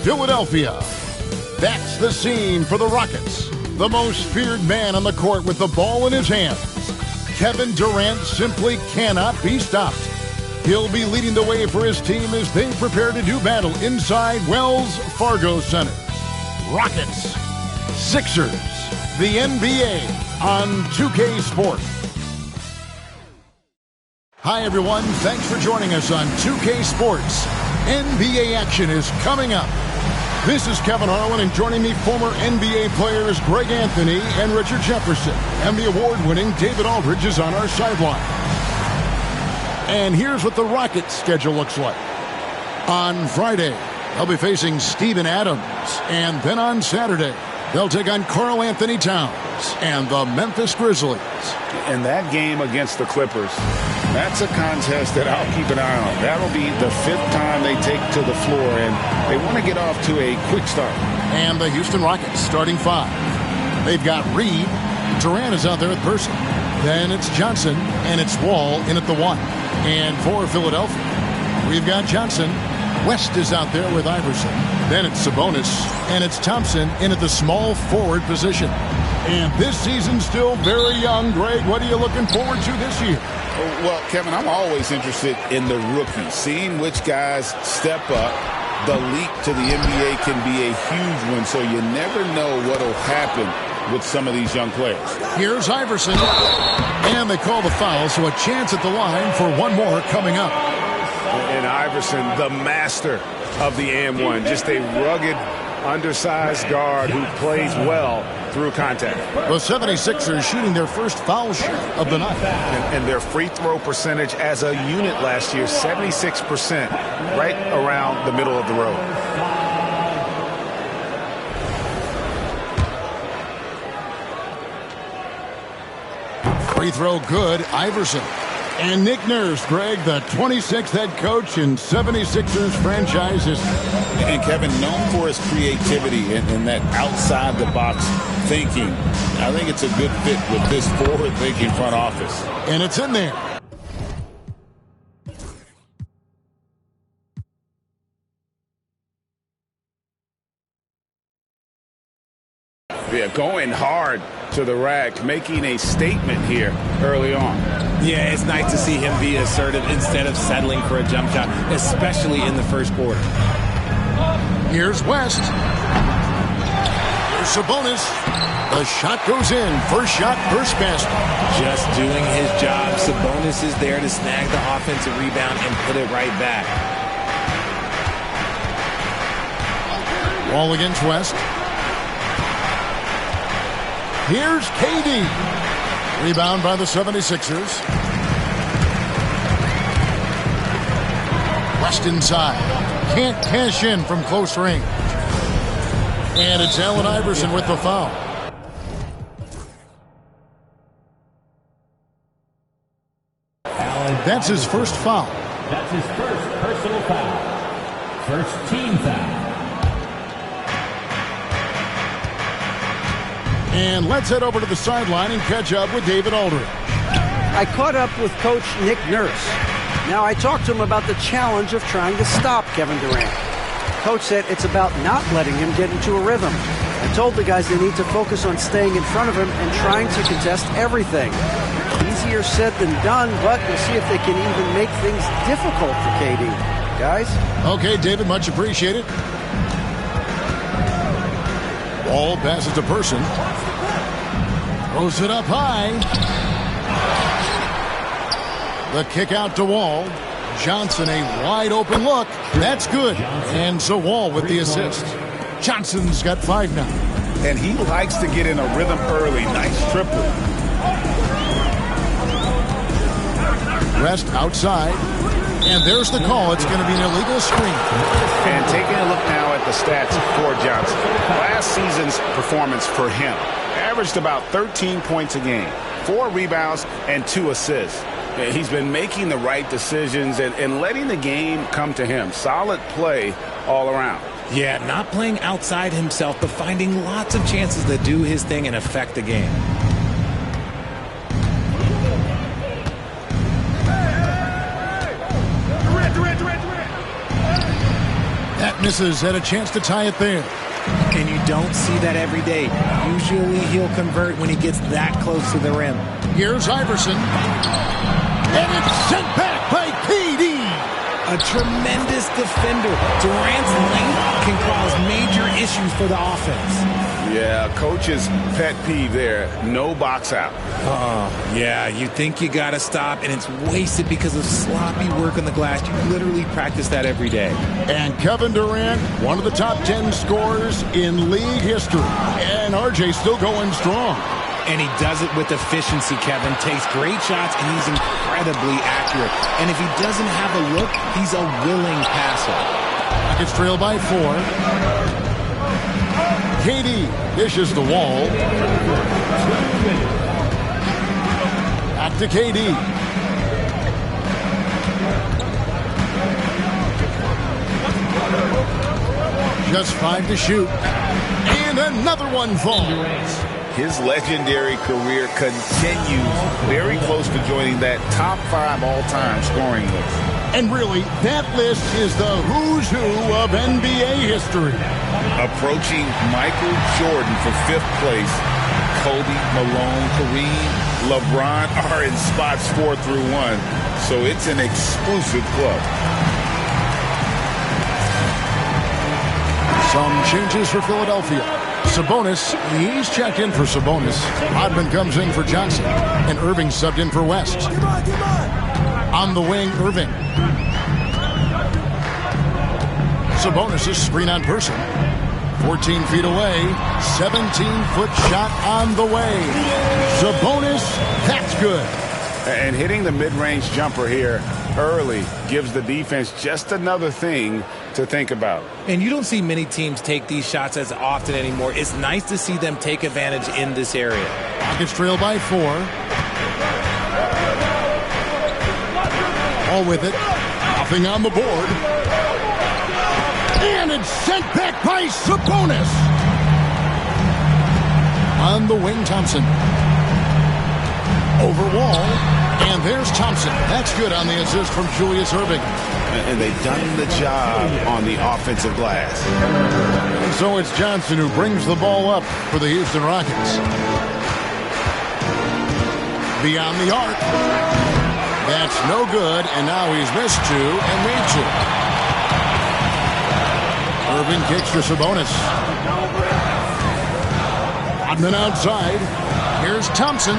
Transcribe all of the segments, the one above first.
Philadelphia. That's the scene for the Rockets. The most feared man on the court with the ball in his hands. Kevin Durant simply cannot be stopped. He'll be leading the way for his team as they prepare to do battle inside Wells Fargo Center. Rockets, Sixers, the NBA on 2K Sports. Hi everyone, thanks for joining us on 2K Sports. NBA action is coming up. This is Kevin Harlan, and joining me, former NBA players Greg Anthony and Richard Jefferson. And the award-winning David Aldridge is on our sideline. And here's what the Rockets' schedule looks like. On Friday, they'll be facing Steven Adams. And then on Saturday, they'll take on Karl Anthony Towns and the Memphis Grizzlies. And that game against the Clippers, that's a contest that I'll keep an eye on. That'll be the 5th time they take to the floor, and they want to get off to a quick start. And the Houston Rockets starting 5. They've got Reed. Durant is out there with Person. Then it's Johnson, and it's Wall in at the 1. And for Philadelphia, we've got Johnson. West is out there with Iverson. Then it's Sabonis, and it's Thompson in at the small forward position. And this season's still very young. Greg, what are you looking forward to this year? Well, Kevin, I'm always interested in the rookies, seeing which guys step up. The leap to the NBA can be a huge one, so you never know what will happen with some of these young players. Here's Iverson, and they call the foul, so a chance at the line for one more coming up. And Iverson, the master of the and-one, just a rugged, undersized guard who plays well through contact. The 76ers shooting their first foul shot of the night. And their free throw percentage as a unit last year, 76%, right around the middle of the road. Free throw good, Iverson. And Nick Nurse, Greg, the 26th head coach in 76ers franchise history. And Kevin, known for his creativity and that outside-the-box thinking, I think it's a good fit with this forward-thinking front office. And it's in there. Yeah, going hard to the rack, making a statement here early on. Yeah, it's nice to see him be assertive instead of settling for a jump shot, especially in the first quarter. Here's West. Here's Sabonis. The shot goes in. First shot, first basket. Just doing his job. Sabonis is there to snag the offensive rebound and put it right back. Wall against West. Here's KD. Rebound by the 76ers. West inside. Can't cash in from close range. And it's Allen Iverson with the foul. That's his first foul. That's his first personal foul. First team foul. And let's head over to the sideline and catch up with David Aldridge. I caught up with Coach Nick Nurse. Now, I talked to him about the challenge of trying to stop Kevin Durant. Coach said it's about not letting him get into a rhythm. I told the guys they need to focus on staying in front of him and trying to contest everything. Easier said than done, but we'll see if they can even make things difficult for KD. Guys? Okay, David, much appreciated. Ball passes to Person. Throws it up high. The kick out to Wall. Johnson, a wide open look. That's good. And so Wall with the assist. Johnson's got 5 now. And he likes to get in a rhythm early. Nice triple. Rest outside. And there's the call. It's going to be an illegal screen. And taking a look now at the stats for Johnson. Last season's performance for him averaged about 13 points a game, 4 rebounds, and 2 assists. He's been making the right decisions and letting the game come to him. Solid play all around. Yeah, not playing outside himself, but finding lots of chances to do his thing and affect the game. Misses, had a chance to tie it there. And you don't see that every day. Usually he'll convert when he gets that close to the rim. Here's Iverson. And it's sent back by KD. A tremendous defender. Durant's length can cause major issues for the offense. Yeah, coach's pet peeve there. No box out. Yeah, you think you got to stop, and it's wasted because of sloppy work on the glass. You literally practice that every day. And Kevin Durant, one of the top 10 scorers in league history. And RJ still going strong. And he does it with efficiency, Kevin. Takes great shots, and he's incredibly accurate. And if he doesn't have a look, he's a willing passer. Rockets trail by 4. KD dishes the wall. Back to KD. Just 5 to shoot. And another one falls. His legendary career continues, very close to joining that top 5 all-time scoring list. And really, that list is the who's who of NBA history. Approaching Michael Jordan for 5th place, Kobe, Malone, Kareem, LeBron are in spots 4 through 1, so it's an exclusive club. Some changes for Philadelphia. Sabonis, he's checked in for Sabonis. Rodman comes in for Johnson, and Irving subbed in for West. On the wing, Irving. Sabonis is screen on person. 14 feet away. 17-foot shot on the way. Sabonis, that's good. And hitting the mid-range jumper here early gives the defense just another thing to think about. And you don't see many teams take these shots as often anymore. It's nice to see them take advantage in this area. Rockets trail by 4. All with it. Nothing on the board. And it's sent back by Sabonis. On the wing, Thompson. Over wall. And there's Thompson. That's good on the assist from Julius Irving. And they've done the job on the offensive glass. And so it's Johnson who brings the ball up for the Houston Rockets. Beyond the arc. That's no good, and now he's missed 2 and made 2. Irving kicks to Sabonis. Rodman outside. Here's Thompson.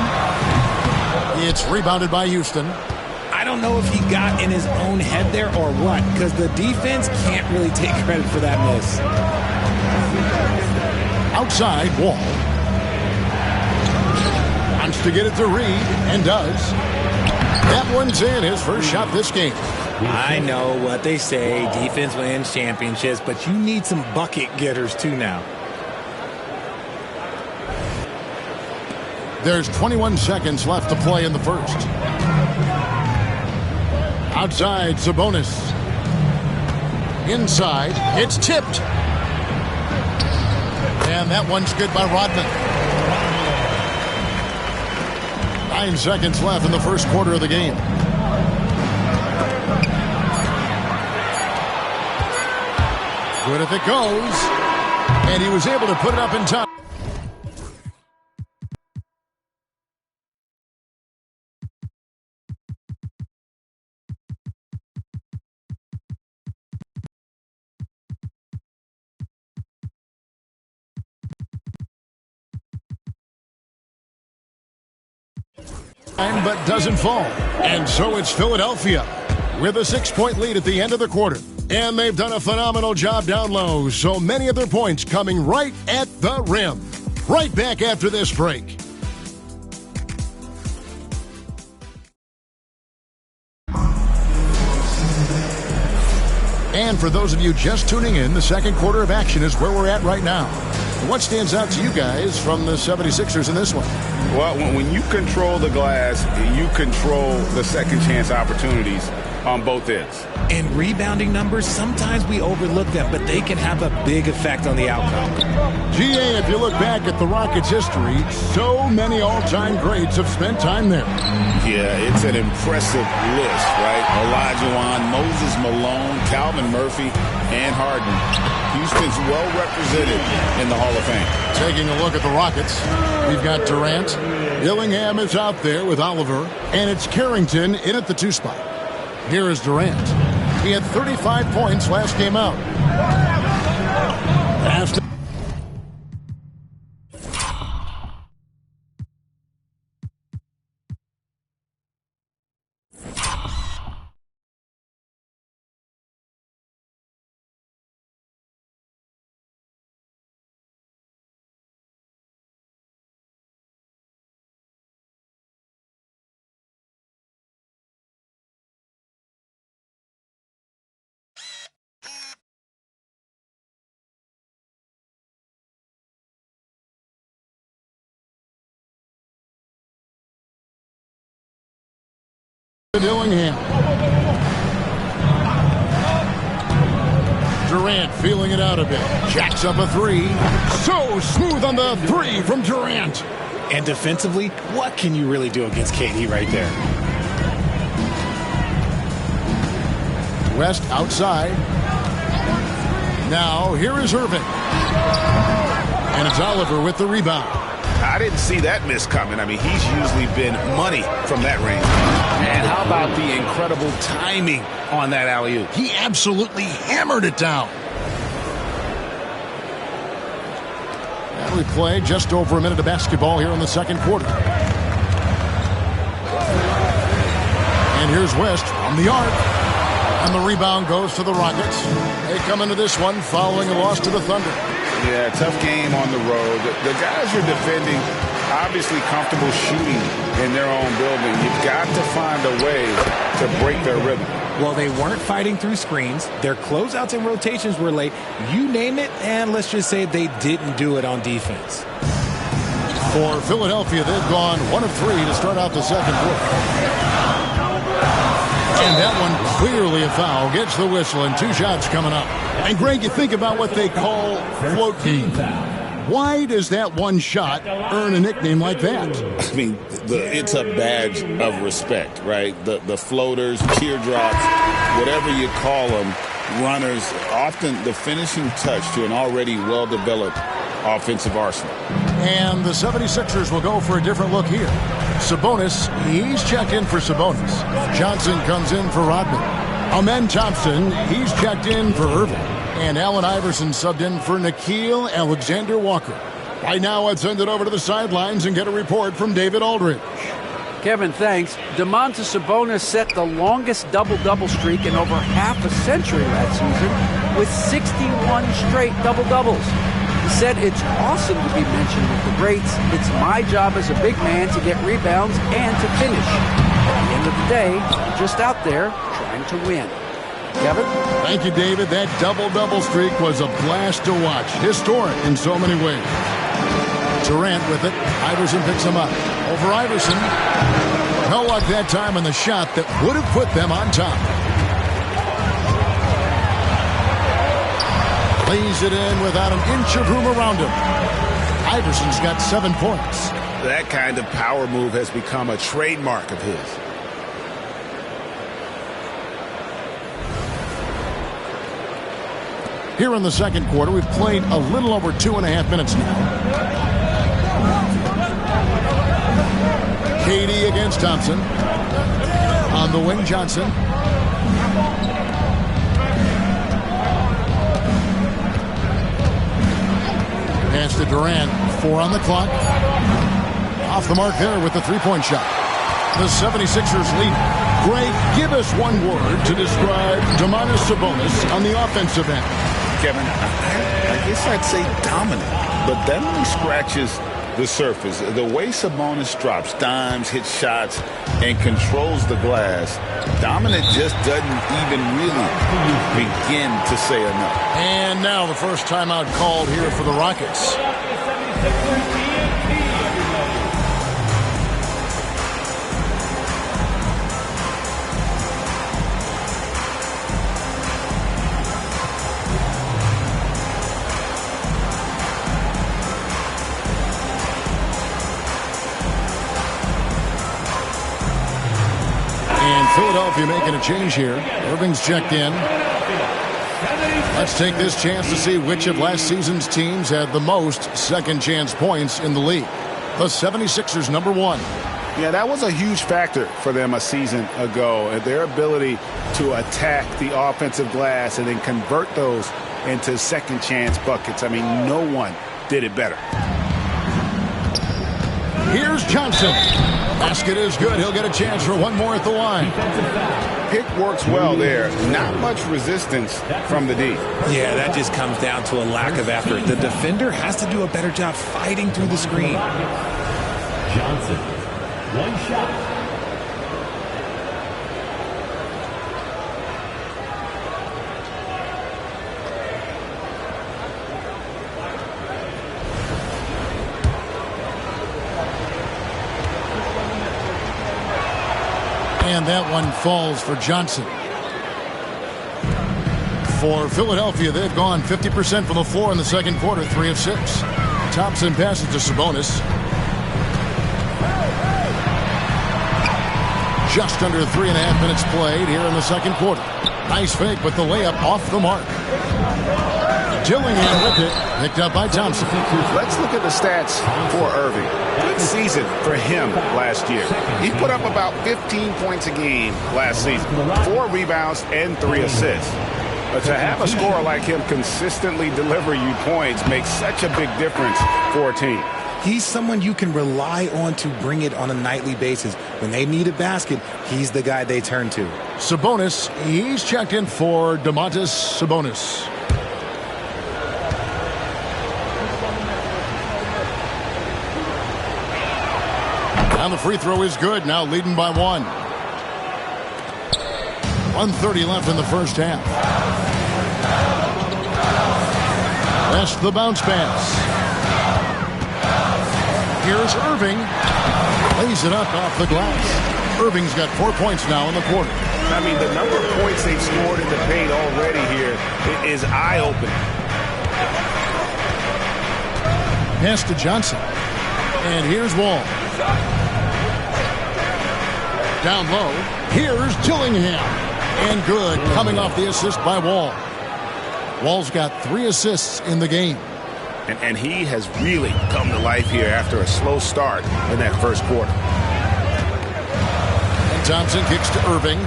It's rebounded by Houston. I don't know if he got in his own head there or what, because the defense can't really take credit for that miss. Outside, Wall. Wants to get it to Reed, and does. That one's in, his first shot this game. I know what they say, defense wins championships, but you need some bucket getters too now. There's 21 seconds left to play in the first. Outside, Sabonis. Inside, it's tipped. And that one's good by Rodman. 9 seconds left in the first quarter of the game. Good if it goes. And he was able to put it up in time. But doesn't fall. And so it's Philadelphia with a 6-point lead at the end of the quarter. And they've done a phenomenal job down low. So many of their points coming right at the rim. Right back after this break. And for those of you just tuning in, the second quarter of action is where we're at right now. What stands out to you guys from the 76ers in this one? Well, when you control the glass, you control the second chance opportunities on both ends. And rebounding numbers, sometimes we overlook them, but they can have a big effect on the outcome. GA, if you look back at the Rockets' history, so many all-time greats have spent time there. Yeah, it's an impressive list, right? Olajuwon, Moses Malone, Calvin Murphy, and Harden. Houston's well represented in the Hall of Fame. Taking a look at the Rockets, we've got Durant. Dillingham is out there with Oliver, and it's Carrington in at the 2 spot. Here is Durant. He had 35 points last game out. Dillingham. Durant feeling it out a bit. Jacks up a 3. So smooth on the 3 from Durant. And defensively, what can you really do against KD right there? West outside. Now here is Irving. And it's Oliver with the rebound. I didn't see that miss coming. I mean, he's usually been money from that range. And how about the incredible timing on that alley-oop? He absolutely hammered it down. And we play just over a minute of basketball here in the second quarter. And here's West on the arc. And the rebound goes to the Rockets. They come into this one following a loss to the Thunder. Yeah, tough game on the road. The guys you're defending, obviously comfortable shooting in their own building. You've got to find a way to break their rhythm. Well, they weren't fighting through screens. Their closeouts and rotations were late. You name it, and let's just say they didn't do it on defense. For Philadelphia, they've gone 1 of 3 to start out the second quarter. And that one clearly a foul. Gets the whistle and 2 shots coming up. And Greg, you think about what they call float game. Why does that one shot earn a nickname like that? I mean, it's a badge of respect, right? The floaters, teardrops, whatever you call them, runners, often the finishing touch to an already well-developed offensive arsenal. And the 76ers will go for a different look here. Sabonis, he's checked in for Sabonis. Johnson comes in for Rodman. Amen Thompson, he's checked in for Irving. And Allen Iverson subbed in for Nickeil Alexander-Walker. Right now, let's send it over to the sidelines and get a report from David Aldridge. Kevin, thanks. Domantas Sabonis set the longest double-double streak in over half a century last season with 61 straight double-doubles. He said it's awesome to be mentioned with the greats. It's my job as a big man to get rebounds and to finish. At the end of the day, I'm just out there trying to win. Kevin? Thank you, David. That double-double streak was a blast to watch. Historic in so many ways. Durant with it. Iverson picks him up. Over Iverson. No luck that time on the shot that would have put them on top. Lays it in without an inch of room around him. Iverson's got 7 points. That kind of power move has become a trademark of his. Here in the second quarter, we've played a little over 2.5 minutes now. KD against Thompson. On the wing, Johnson. Pass to Durant. 4 on the clock. Off the mark there with the 3-point shot. The 76ers lead. Greg, give us one word to describe Domantas Sabonis on the offensive end. Kevin, I guess I'd say dominant, but that only scratches the surface. The way Sabonis drops dimes, hits shots, and controls the glass, dominant just doesn't even really begin to say enough. And now the first timeout called here for the Rockets. Philadelphia making a change here. Irving's checked in. Let's take this chance to see which of last season's teams had the most second-chance points in the league. The 76ers, number 1. Yeah, that was a huge factor for them a season ago. Their ability to attack the offensive glass and then convert those into second-chance buckets. I mean, no one did it better. Here's Johnson. Basket is good. He'll get a chance for one more at the line. Pick works well there. Not much resistance from the D. Yeah, that just comes down to a lack of effort. The defender has to do a better job fighting through the screen. Johnson, one shot. And that one falls for Johnson. For Philadelphia, they've gone 50% from the floor in the second quarter, 3 of 6. Thompson passes to Sabonis. Just under 3.5 minutes played here in the second quarter. Nice fake, but the layup off the mark. Dillingham with it, picked up by Thompson. Let's look at the stats for Irving. Good season for him last year. He put up about 15 points a game last season, 4 rebounds and 3 assists. But to have a scorer like him consistently deliver you points makes such a big difference for a team. He's someone you can rely on to bring it on a nightly basis. When they need a basket, he's the guy they turn to. Sabonis, he's checked in for Domantas Sabonis. And the free throw is good, now leading by 1. 1:30 left in the first half. That's the bounce pass. Here's Irving. Lays it up off the glass. Irving's got 4 points now in the quarter. I mean, the number of points they've scored in the paint already here is eye-opening. Pass to Johnson. And here's Wall. Down low. Here's Dillingham. And good, coming off the assist by Wall. Wall's got 3 assists in the game. And he has really come to life here after a slow start in that first quarter. And Thompson kicks to Irving.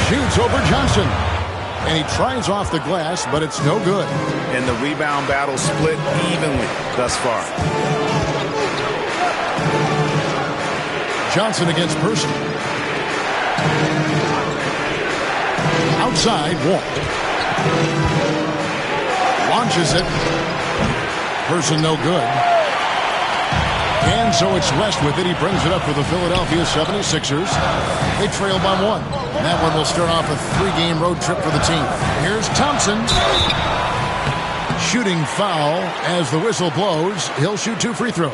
Shoots over Johnson. And he tries off the glass, but it's no good. And the rebound battle split evenly thus far. Johnson against Person. Outside, Wall. Launches it. Person no good. And so it's West with it. He brings it up for the Philadelphia 76ers. They trail by 1. And that one will start off a 3-game road trip for the team. Here's Thompson. Shooting foul as the whistle blows. He'll shoot 2 free throws.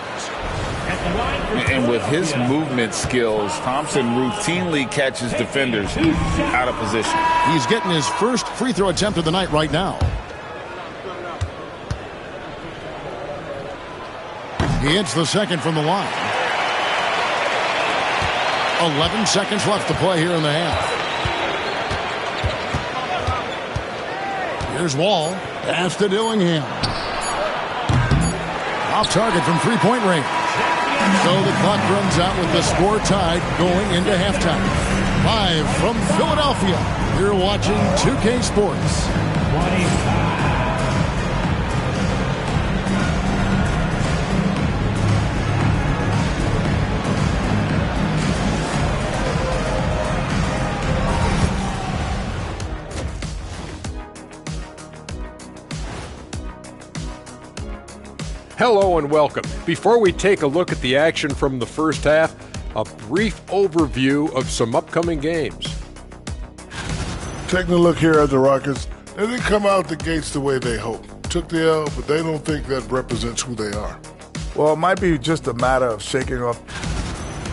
And with his movement skills, Thompson routinely catches defenders out of position. He's getting his first free throw attempt of the night right now. He hits the second from the line. 11 seconds left to play here in the half. Here's Wall. Pass to Dillingham. Off target from three-point range. So the clock runs out with the score tied going into halftime. Live from Philadelphia, you're watching 2K Sports. 25. Hello and welcome. Before we take a look at the action from the first half, a brief overview of some upcoming games. Taking a look here at the Rockets, they didn't come out the gates the way they hoped. Took the L, but they don't think that represents who they are. Well, it might be just a matter of shaking off.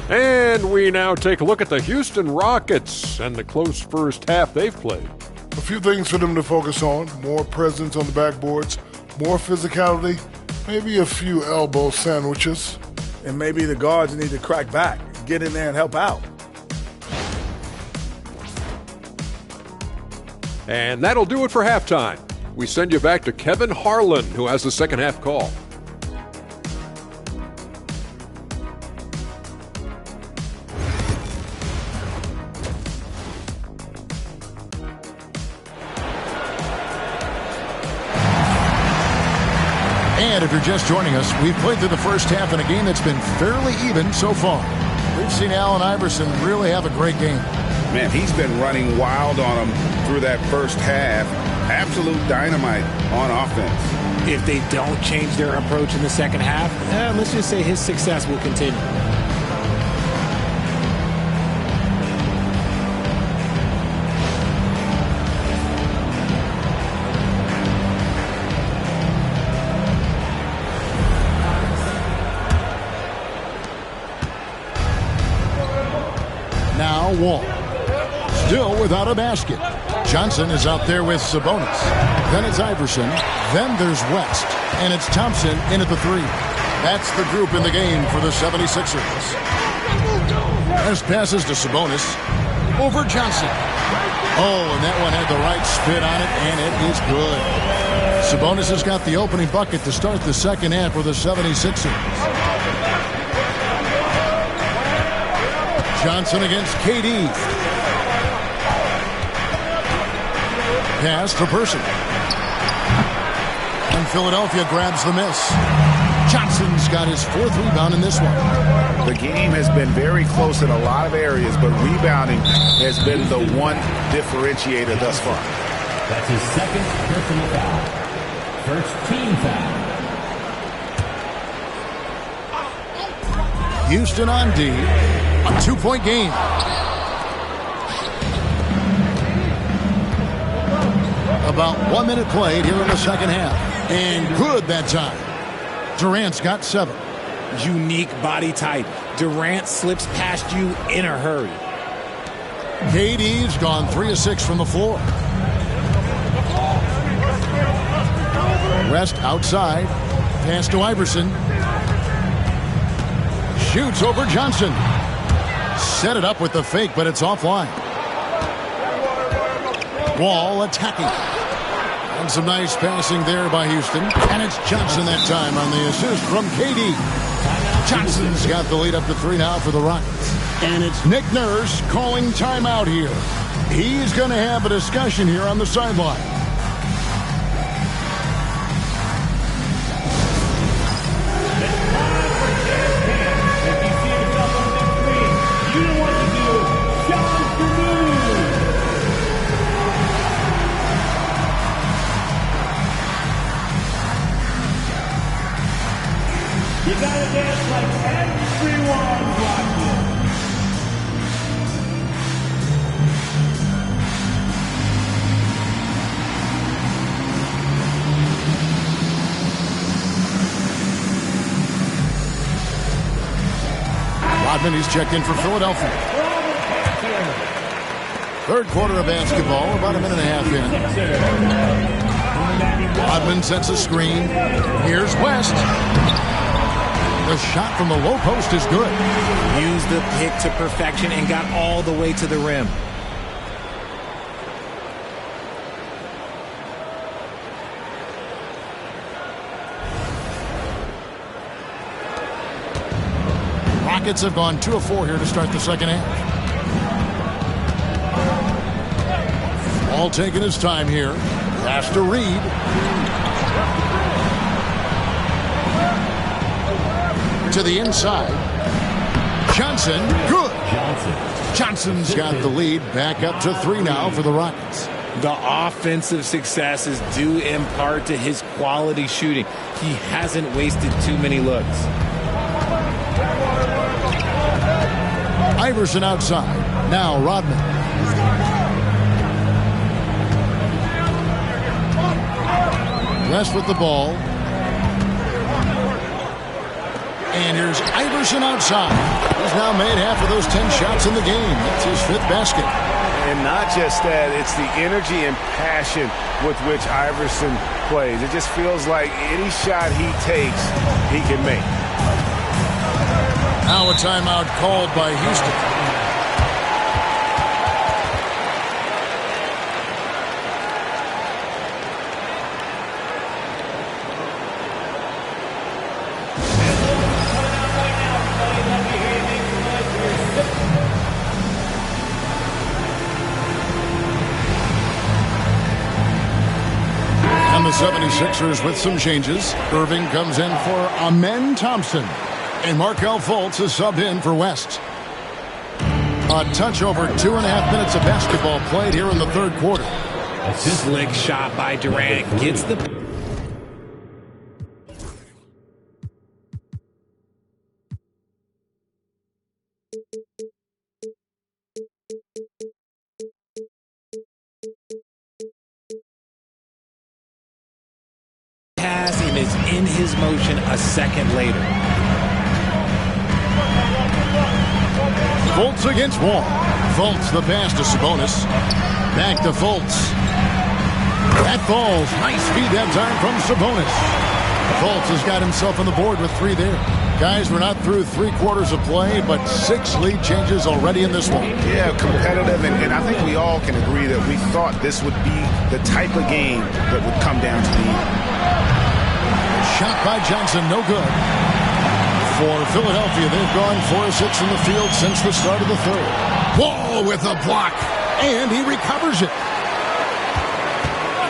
And we now take a look at the Houston Rockets and the close first half they've played. A few things for them to focus on: more presence on the backboards, more physicality, maybe a few elbow sandwiches. And maybe the guards need to crack back, get in there and help out. And that'll do it for halftime. We send you back to Kevin Harlan, who has the second half call. And if you're just joining us, we've played through the first half in a game that's been fairly even so far. We've seen Allen Iverson really have a great game. Man, he's been running wild on them through that first half. Absolute dynamite on offense. If they don't change their approach in the second half, let's just say his success will continue. Now Wall. Still without a basket. Johnson is out there with Sabonis. Then it's Iverson. Then there's West. And it's Thompson in at the three. That's the group in the game for the 76ers. West passes to Sabonis. Over Johnson. Oh, and that one had the right spin on it, and it is good. Sabonis has got the opening bucket to start the second half for the 76ers. Johnson against KD. Pass to Person. And Philadelphia grabs the miss. Johnson's got his fourth rebound in this one. The game has been very close in a lot of areas, but rebounding has been the one differentiator thus far. That's his second personal foul. First team foul. Houston on D. A 2-point game. About 1 minute played here in the second half. And good that time. Durant's got 7. Unique body type. Durant slips past you in a hurry. KD's gone 3 of 6 from the floor. West outside. Pass to Iverson. Shoots over Johnson. Set it up with the fake, but it's offline. Wall attacking. And some nice passing there by Houston. And it's Johnson that time on the assist from KD. Johnson's got the lead up to 3 now for the Rockets. And it's Nick Nurse calling timeout here. He's going to have a discussion here on the sideline. You gotta dance like everyone's watching. Rodman, he's checked in for Philadelphia. Third quarter of basketball, about a minute and a half in. Rodman sets a screen. Here's West. The shot from the low post is good. Used the pick to perfection and got all the way to the rim. Rockets have gone 2 of 4 here to start the second half. All taking his time here. Pass to Reed. To the inside. Johnson, good. Johnson's got the lead. Back up to 3 now for the Rockets. The offensive success is due in part to his quality shooting. He hasn't wasted too many looks. Iverson outside. Now Rodman. West with the ball. And here's Iverson outside. He's now made half of those 10 shots in the game. That's his 5th basket. And not just that, it's the energy and passion with which Iverson plays. It just feels like any shot he takes, he can make. Now a timeout called by Houston. The 76ers with some changes. Irving comes in for Amen Thompson. And Markelle Fultz is subbed in for West. A touch over 2.5 minutes of basketball played here in the third quarter. A slick shot by Durant. Gets the... pass and is in his motion a second later. Fultz against Wall. Fultz the pass to Sabonis. Back to Fultz. That falls. Nice feed that time from Sabonis. Fultz has got himself on the board with 3 there. Guys, we're not through 3 quarters of play, but 6 lead changes already in this one. Yeah, competitive, and I think we all can agree that we thought this would be the type of game that would come down to the end. Shot by Johnson, no good. For Philadelphia, they've gone 4 of 6 from the field since the start of the third. Wall with a block, and he recovers it.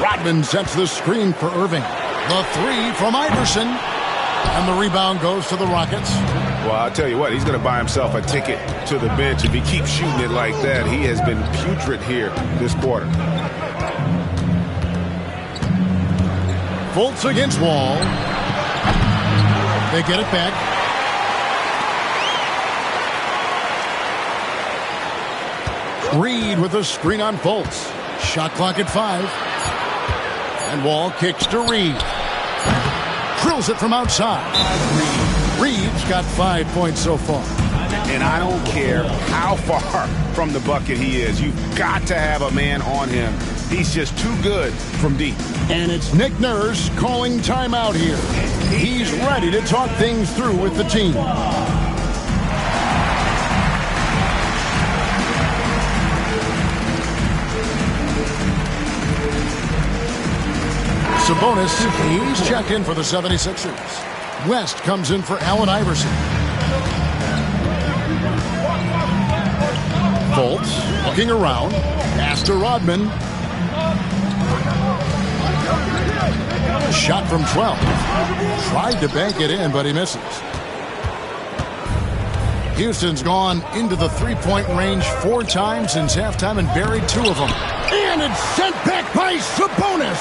Rodman sets the screen for Irving. The 3 from Iverson. And the rebound goes to the Rockets. Well, I'll tell you what, he's going to buy himself a ticket to the bench. If he keeps shooting it like that, he has been putrid here this quarter. Fultz against Wall. They get it back. Reed with a screen on Fultz. Shot clock at 5. And Wall kicks to Reed. Drills it from outside. Reed's got 5 points so far. And I don't care how far from the bucket he is. You've got to have a man on him. He's just too good from deep. And it's Nick Nurse calling timeout here. He's ready to talk things through with the team. Sabonis, he's checked in for the 76ers. West comes in for Allen Iverson. Fultz looking around. Pass to Rodman. Shot from 12. Tried to bank it in, but he misses. Houston's gone into the three-point range 4 times since halftime and buried 2 of them. And it's sent back by Sabonis.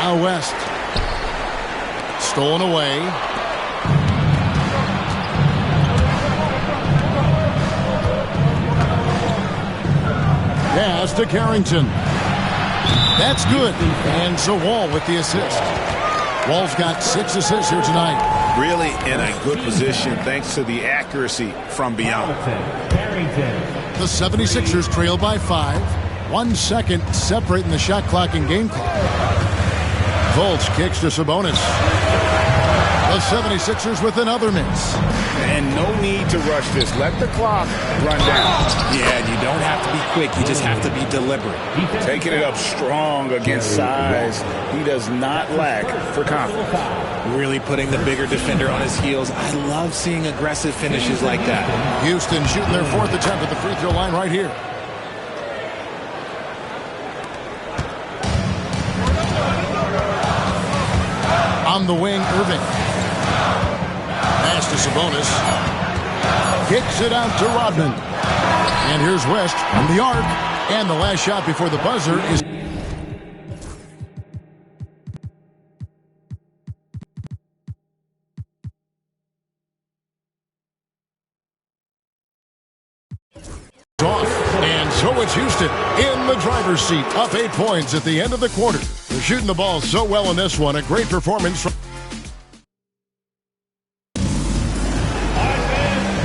Now West. Stolen away. Pass to Carrington. That's good. And so Wall with the assist. Wall's got 6 assists here tonight. Really in a good position thanks to the accuracy from beyond. The 76ers trail by 5. 1 second separating the shot clock and game clock. Fultz kicks to Sabonis. The 76ers with another miss. And no need to rush this. Let the clock run down. Yeah, you don't have to be quick. You just have to be deliberate. Taking it up strong against size. He does not lack for confidence. Really putting the bigger defender on his heels. I love seeing aggressive finishes like that. Houston shooting their 4th attempt at the free throw line right here. On the wing, Irving. Pass to Sabonis. Kicks it out to Rodman. And here's West from the arc. And the last shot before the buzzer is... off. And so it's Houston in the driver's seat, up 8 points at the end of the quarter. They're shooting the ball so well in this one. A great performance from...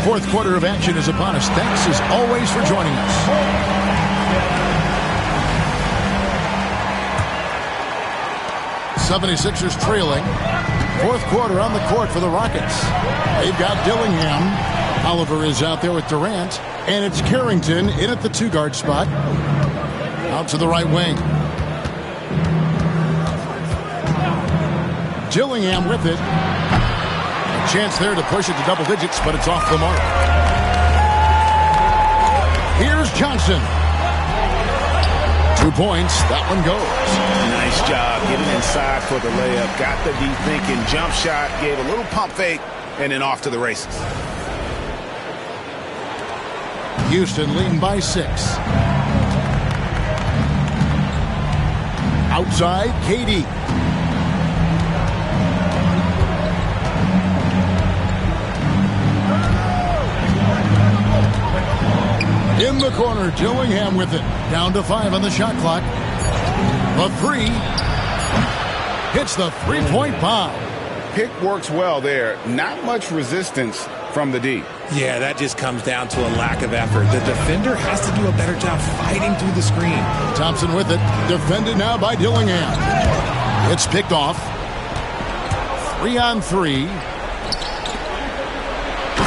4th quarter of action is upon us. Thanks as always for joining us. 76ers trailing. 4th quarter on the court for the Rockets. They've got Dillingham. Oliver is out there with Durant. And it's Carrington in at the 2-guard spot. Out to the right wing. Dillingham with it. A chance there to push it to double digits, but it's off the mark. Here's Johnson. 2 points. That one goes. Nice job getting inside for the layup. Got the D thinking. Jump shot. Gave a little pump fake. And then off to the races. Houston leading by 6. Outside, KD. In the corner, Dillingham with it. Down to 5 on the shot clock. The 3. Hits the three-point bomb. Pick works well there. Not much resistance from the D. Yeah, that just comes down to a lack of effort. The defender has to do a better job fighting through the screen. Thompson with it. Defended now by Dillingham. It's picked off. 3-on-3.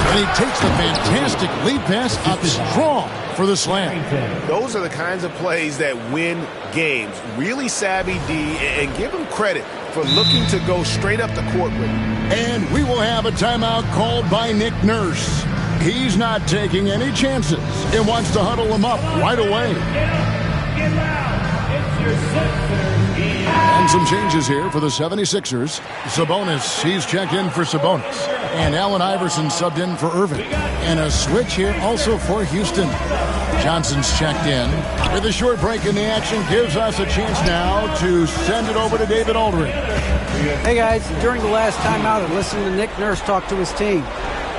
And he takes the fantastic lead pass up strong for the slam. Those are the kinds of plays that win games. Really savvy D, and give him credit for looking to go straight up the court with him. And we will have a timeout called by Nick Nurse. He's not taking any chances and wants to huddle them up right away. And some changes here for the 76ers. Sabonis, he's checked in for Sabonis. And Allen Iverson subbed in for Irving. And a switch here also for Houston. Johnson's checked in. With a short break in the action, gives us a chance now to send it over to David Aldridge. Hey guys, during the last timeout, I listened to Nick Nurse talk to his team.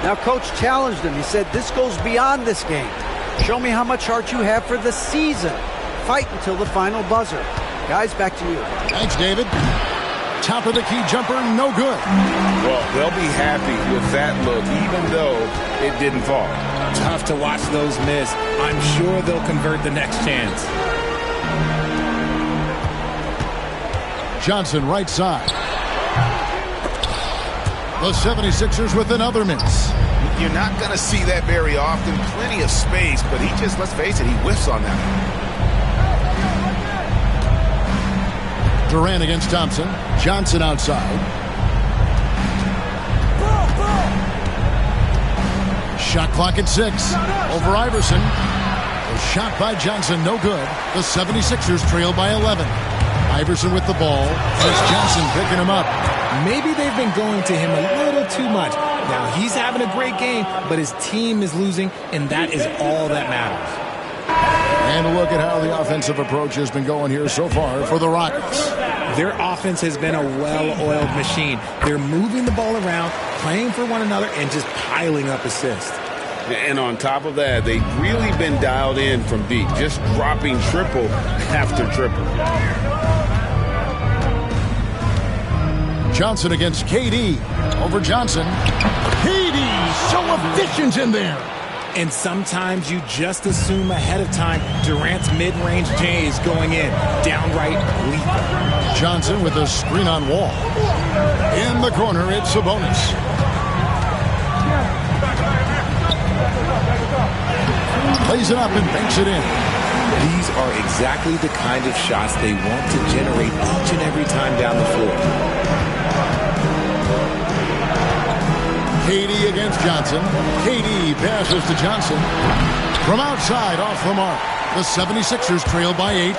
Now Coach challenged him. He said, this goes beyond this game. Show me how much heart you have for the season. Fight until the final buzzer. Guys, back to you. Thanks, David. Top of the key jumper, no good. Well, they'll be happy with that look, even though it didn't fall. Tough to watch those miss. I'm sure they'll convert the next chance. Johnson right side. The 76ers with another miss. You're not going to see that very often. Plenty of space, but he just, let's face it, he whiffs on that. Durant against Thompson. Johnson outside. Shot clock at 6. Over Iverson. A shot by Johnson, no good. The 76ers trail by 11. Iverson with the ball. It's Johnson picking him up. Maybe they've been going to him a little too much. Now he's having a great game, but his team is losing, and that is all that matters. And look at how the offensive approach has been going here so far for the Rockets. Their offense has been a well-oiled machine. They're moving the ball around, playing for one another, and just piling up assists. And on top of that, they've really been dialed in from deep, just dropping triple after triple. Johnson against KD. Over Johnson. KD so efficient in there. And sometimes you just assume ahead of time Durant's mid-range J is going in. Downright lethal. Johnson with a screen on Wall. In the corner, it's Sabonis. Plays it up and banks it in. These are exactly the kind of shots they want to generate each and every time down the floor. KD against Johnson. KD passes to Johnson. From outside, off the mark. The 76ers trail by 8.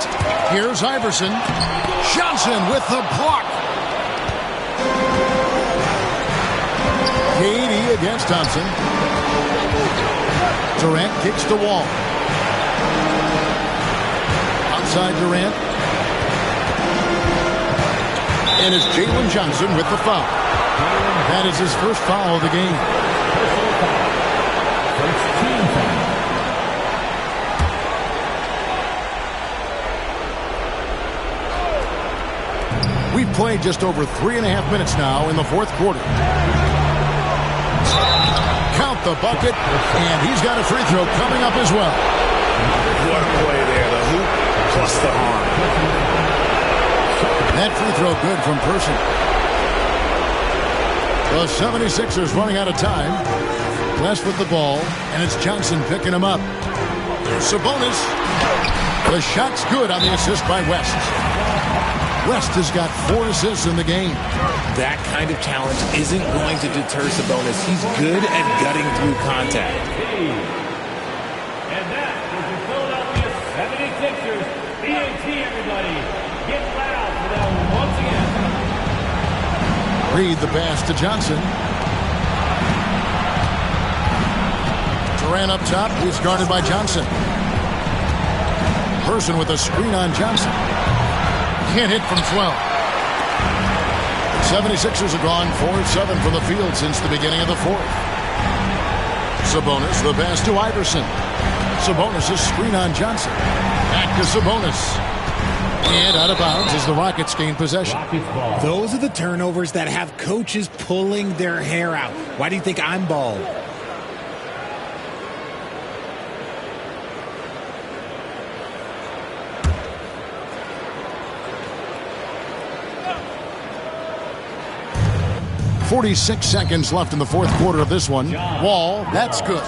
Here's Iverson. Johnson with the block. KD against Thompson. Durant kicks to Wall. Outside Durant. And it's Jalen Johnson with the foul. That is his first foul of the game. We've played just over 3.5 minutes now in the fourth quarter. Count the bucket, and he's got a free throw coming up as well. What a play there. The hoop plus the arm. That free throw good from Person. The 76ers running out of time. West with the ball, and it's Johnson picking him up. Sabonis. The shot's good on the assist by West. West has got 4 assists in the game. That kind of challenge isn't going to deter Sabonis. He's good at gutting through contact. And that is the Philadelphia 76ers. BAT, everybody. Get loud for that one. Reed the pass to Johnson. Durant up top. He's guarded by Johnson. Person with a screen on Johnson. Can't hit from 12. 76ers have gone 4-7 from the field since the beginning of the fourth. Sabonis, the pass to Iverson. Sabonis' screen on Johnson. Back to Sabonis. And out of bounds as the Rockets gain possession. Those are the turnovers that have coaches pulling their hair out. Why do you think I'm bald? .46 seconds left in the fourth quarter of this one. Wall, that's good.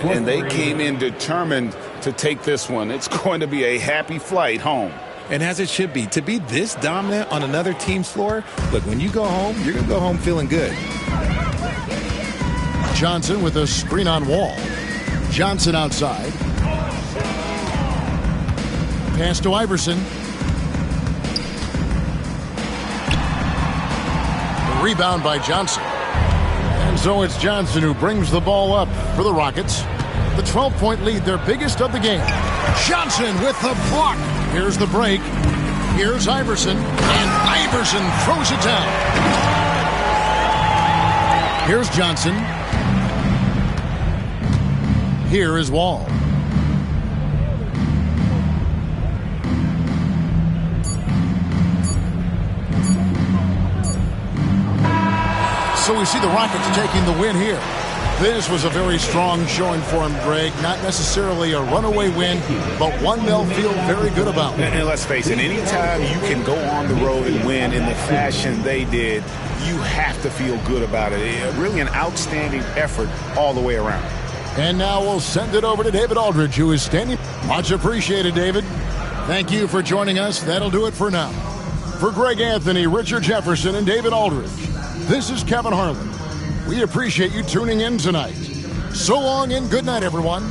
And they came in determined to take this one. It's going to be a happy flight home. And as it should be, to be this dominant on another team's floor, look, when you go home, you're going to go home feeling good. Johnson with a screen on Wall. Johnson outside. Pass to Iverson. The rebound by Johnson. And so it's Johnson who brings the ball up for the Rockets. The 12-point lead, their biggest of the game. Johnson with the block. Here's the break. Here's Iverson. And Iverson throws it down. Here's Johnson. Here is Wall. So we see the Rockets taking the win here. This was a very strong showing for him, Greg. Not necessarily a runaway win, but one they'll feel very good about. And let's face it, anytime you can go on the road and win in the fashion they did, you have to feel good about it. Really an outstanding effort all the way around. And now we'll send it over to David Aldridge, who is standing. Much appreciated, David. Thank you for joining us. That'll do it for now. For Greg Anthony, Richard Jefferson, and David Aldridge, this is Kevin Harlan. We appreciate you tuning in tonight. So long and good night, everyone.